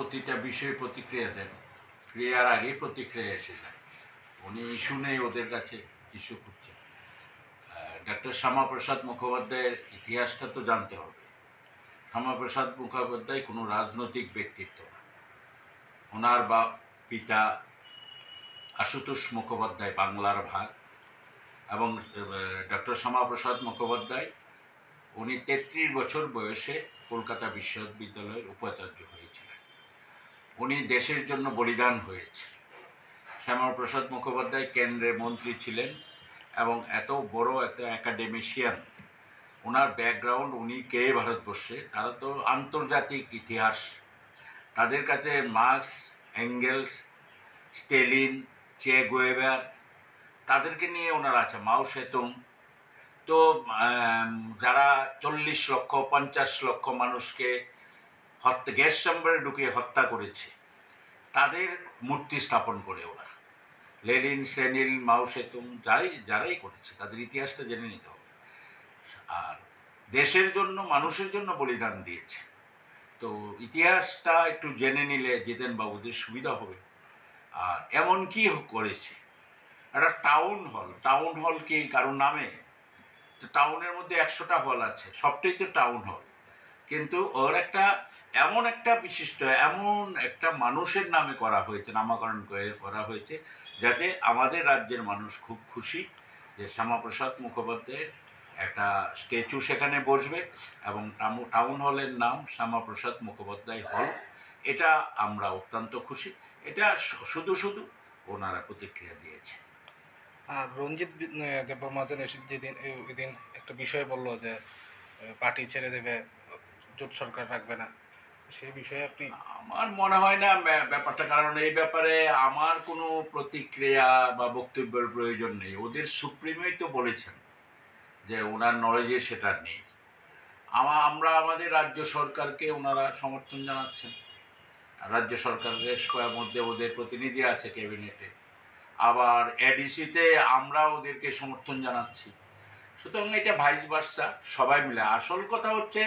প্রতিটা বিষয়ে প্রতিক্রিয়া দেন, ক্রিয়ার আগেই প্রতিক্রিয়া এসে যায়। উনি ইস্যু নেই ওদের কাছে, ইস্যু করছেন। ডক্টর শ্যামাপ্রসাদ মুখোপাধ্যায়ের ইতিহাসটা তো জানতে হবে। শ্যামাপ্রসাদ মুখোপাধ্যায় কোনো রাজনৈতিক ব্যক্তিত্ব না। ওনার পিতা আশুতোষ মুখোপাধ্যায় বাংলার ভাগ, এবং ডক্টর শ্যামাপ্রসাদ মুখোপাধ্যায় উনি 33 বছর বয়সে কলকাতা বিশ্ববিদ্যালয়ের উপাচার্য হয়েছিলেন। উনি দেশের জন্য বলিদান হয়েছে। শ্যামাপ্রসাদ মুখোপাধ্যায় কেন্দ্রে মন্ত্রী ছিলেন এবং এত বড় একটা অ্যাকাডেমিশিয়ান। ওনার ব্যাকগ্রাউন্ড, উনি কে ভারতবর্ষে, তারা তো আন্তর্জাতিক ইতিহাস। তাদের কাছে মার্কস, এঙ্গেলস, স্টেলিন, চে গুয়েভার, তাদেরকে নিয়ে ওনারা আছে, মাও সেতুং। তো যারা 40 লক্ষ 50 লক্ষ মানুষকে গ্যাস চেম্বারে ঢুকিয়ে হত্যা করেছে, তাদের মূর্তি স্থাপন করে ওরা। লেনিন, স্টেলিন, মাও সেতুং, যারাই করেছে তাদের ইতিহাসটা জেনে নিতে হবে। আর দেশের জন্য, মানুষের জন্য বলিদান দিয়েছে। তো ইতিহাসটা একটু জেনে নিলে জিতেন বাবুদের সুবিধা হবে। আর এমন কি করেছে, একটা টাউন হল কি কারোর নামে? তো টাউনের মধ্যে 100টা হল আছে, সবটাই তো টাউন হল, কিন্তু ওর এমন একটা বিশিষ্ট, এমন একটা মানুষের নামে করা হয়েছে, নামকরণ করা হয়েছে, যাতে আমাদের রাজ্যের মানুষ খুব খুশি যে শ্যামাপ্রসাদ মুখোপাধ্যায়ের একটা স্ট্যাচু সেখানে বসবে এবং টাউন হলের নাম শ্যামাপ্রসাদ মুখোপাধ্যায় হল। এটা আমরা অত্যন্ত খুশি। এটা শুধু ওনারা প্রতিক্রিয়া দিয়েছে। আর রঞ্জিত দেববর্মা যেদিন এদিন একটা বিষয় বলল যে পার্টি ছেড়ে দেবে, জোট সরকার রাখবে না, সেই বিষয়ে আপনি? আমার মনে হয় না ব্যাপারটা, কারণ এই ব্যাপারে আমার কোনো প্রতিক্রিয়া বা বক্তব্যের প্রয়োজন নেই। ওদের সুপ্রিমই তো বলেছেন যে ওনার নলেজে সেটা নেই। আমরা আমাদের রাজ্য সরকারকে ওনারা সমর্থন জানাচ্ছেন। রাজ্য সরকারের মধ্যে ওদের প্রতিনিধি আছে ক্যাবিনেটে, আবার এডিসিতে আমরা ওদেরকে সমর্থন জানাচ্ছি। সুতরাং এটা ভাইস ভার্সা, সবাই মিলে। আসল কথা হচ্ছে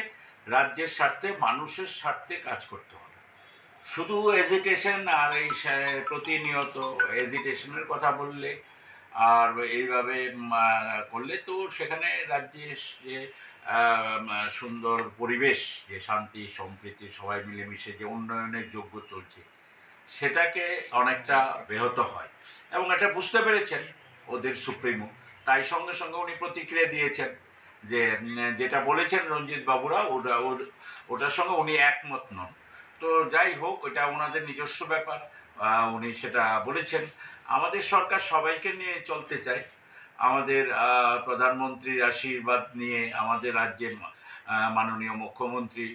রাজ্যের স্বার্থে, মানুষের স্বার্থে কাজ করতে হবে। শুধু এজিটেশন আর এই প্রতিনিয়ত এজিটেশনের কথা বললে আর এইভাবে করলে তো সেখানে রাজ্যে যে সুন্দর পরিবেশ, যে শান্তি সম্প্রীতি, সবাই মিলেমিশে যে উন্নয়নের যোগ্য চলছে, সেটাকে অনেকটা ব্যাহত হয়। এবং এটা বুঝতে পেরেছেন ওদের সুপ্রিমো, তাই সঙ্গে সঙ্গে উনি প্রতিক্রিয়া দিয়েছেন যে যেটা বলেছেন রঞ্জিত বাবুরা, ওটার সঙ্গে উনি একমত নন। তো যাই হোক, এটা ওনাদের নিজস্ব ব্যাপার, উনি সেটা বলেছেন। আমাদের সরকার সবাইকে নিয়ে চলতে চায়। আমাদের প্রধানমন্ত্রীর আশীর্বাদ নিয়ে আমাদের রাজ্যের মাননীয় মুখ্যমন্ত্রী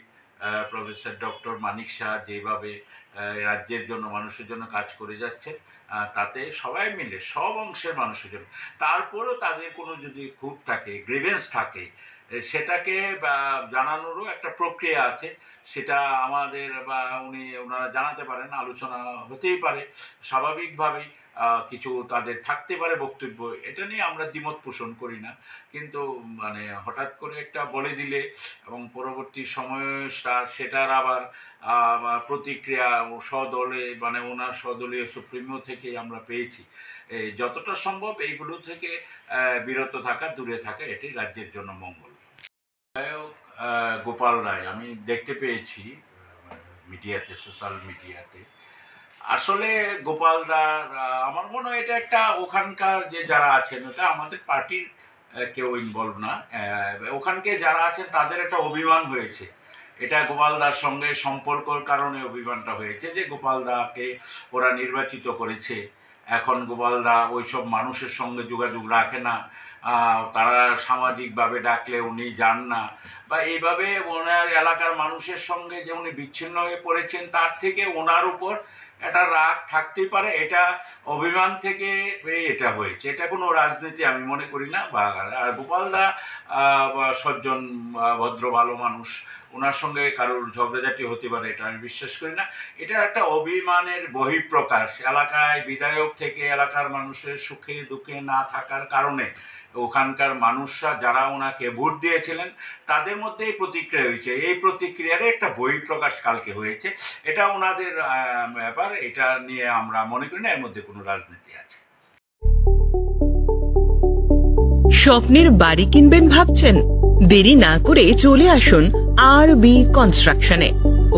প্রফেসর ডক্টর মানিক শাহ যেভাবে রাজ্যের জন্য, মানুষের জন্য কাজ করে যাচ্ছে, তাতে সবাই মিলে সব অংশের মানুষের জন্য। তারপরেও তাদের কোনো যদি ক্ষোভ থাকে, গ্রিভেন্স থাকে, সেটাকে জানানোরও একটা প্রক্রিয়া আছে। সেটা আমাদের ওনারা জানাতে পারেন, আলোচনা হতেই পারে স্বাভাবিকভাবেই। কিছু তাদের থাকতে পারে বক্তব্য, এটা নিয়ে আমরা দ্বিমত পোষণ করি না। কিন্তু হঠাৎ করে একটা বলে দিলে এবং পরবর্তী সময়ে সেটার আবার প্রতিক্রিয়া স্বদলে, ওনার স্বদলীয় সুপ্রিমো থেকে আমরা পেয়েছি। যতটা সম্ভব এইগুলো থেকে বিরত থাকা, দূরে থাকা, এটাই রাজ্যের জন্য মঙ্গল। গোপাল রায় আমি দেখতে পেয়েছি মিডিয়াতে, সোশ্যাল মিডিয়াতে। আসলে গোপালদার, আমার মনে হয় এটা একটা ওখানকার যে যারা আছেন, এটা আমাদের পার্টির কেউ ইনভলভ না। ওখানকে যারা আছেন তাদের একটা অভিমান হয়েছে। এটা গোপালদার সঙ্গে সম্পর্কর কারণে অভিমানটা হয়েছে, যে গোপালদাকে ওরা নির্বাচিত করেছে। এখন গোপালদা ওইসব মানুষের সঙ্গে যোগাযোগ রাখে না, তারা সামাজিকভাবে ডাকলে উনি যান না, বা এইভাবে ওনার এলাকার মানুষের সঙ্গে যে উনি বিচ্ছিন্ন হয়ে পড়েছেন, তার থেকে ওনার উপর একটা রাগ থাকতেই পারে। এটা অভিমান থেকে এটা হয়েছে, এটা কোনো রাজনীতি আমি মনে করি না। আর গোপালদা সজ্জন, ভদ্র, ভালো মানুষ, ওনার সঙ্গে কারোর ঝগড়াঝাটি হতে পারে এটা আমি বিশ্বাস করি না। এটা একটা অভিমানের বহিঃপ্রকাশ। এলাকায় বিধায়ক থেকে এলাকার মানুষের সুখে দুঃখে না থাকার কারণে ওখানকার মানুষরা যারা ওনাকে ভোট দিয়েছিলেন, তাদের মধ্যে এই প্রতিক্রিয়া হয়েছে। এই প্রতিক্রিয়ার একটা বই প্রকাশ কালকে হয়েছে। এটা ওনাদের ব্যাপার, এটা নিয়ে আমরা মনে করি না এর মধ্যে কোনো রাজনীতি আছে। স্বপ্নের বাড়ি কিনবেন ভাবছেন? দেরি না করে চলে আসুন আরবি কনস্ট্রাকশনে।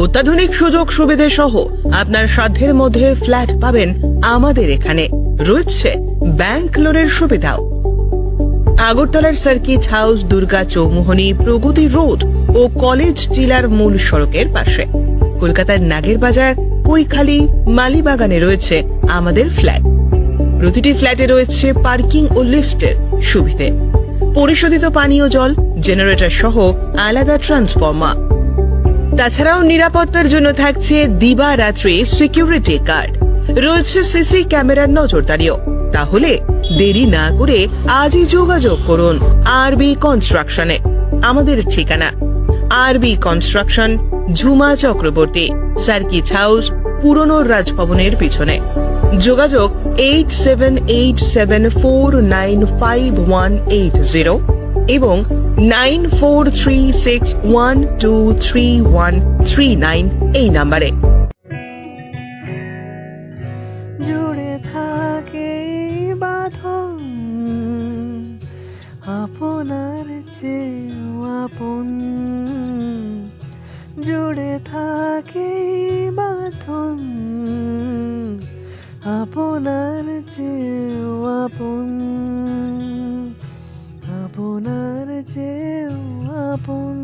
অত্যাধুনিক সুযোগ সুবিধা সহ আপনার সাধ্যের মধ্যে ফ্ল্যাট পাবেন আমাদের এখানে। রয়েছে ব্যাংক লোনের সুবিধাও। আগরতলার সার্কিট হাউস, দুর্গা চৌমুহনী, প্রগতি রোড ও কলেজ টিলার মূল সড়কের পাশে। কলকাতার নাগের বাজার, কৈখালি, মালিবাগানে রয়েছে আমাদের ফ্ল্যাট। প্রতিটি ফ্ল্যাটে রয়েছে পার্কিং ও লিফটের সুবিধে, পরিশোধিত পানীয় জল, জেনারেটর সহ আলাদা ট্রান্সফরমার। তাছাড়াও নিরাপত্তার জন্য থাকছে দিবারাত্রি সিকিউরিটি গার্ড, রয়েছে সিসি ক্যামেরার নজরদারিও। তাহলে দেরি না করে আজই যোগাযোগ করুন আরবি কনস্ট্রাকশনে। আমাদের ঠিকানা আরবি construction, Jhuma Chakraborty, circuit house, পুরনো রাজভবনের পিছনে। যোগাযোগ 8787495180 এবং 9436123139 এই নাম্বারে। জুড়ে থাকে বাঁধন আপনার চেয়েও আপন, জুড়ে থাকে বাঁধন আপনার চেয়েও আপন, আপনার চেয়েও আপন।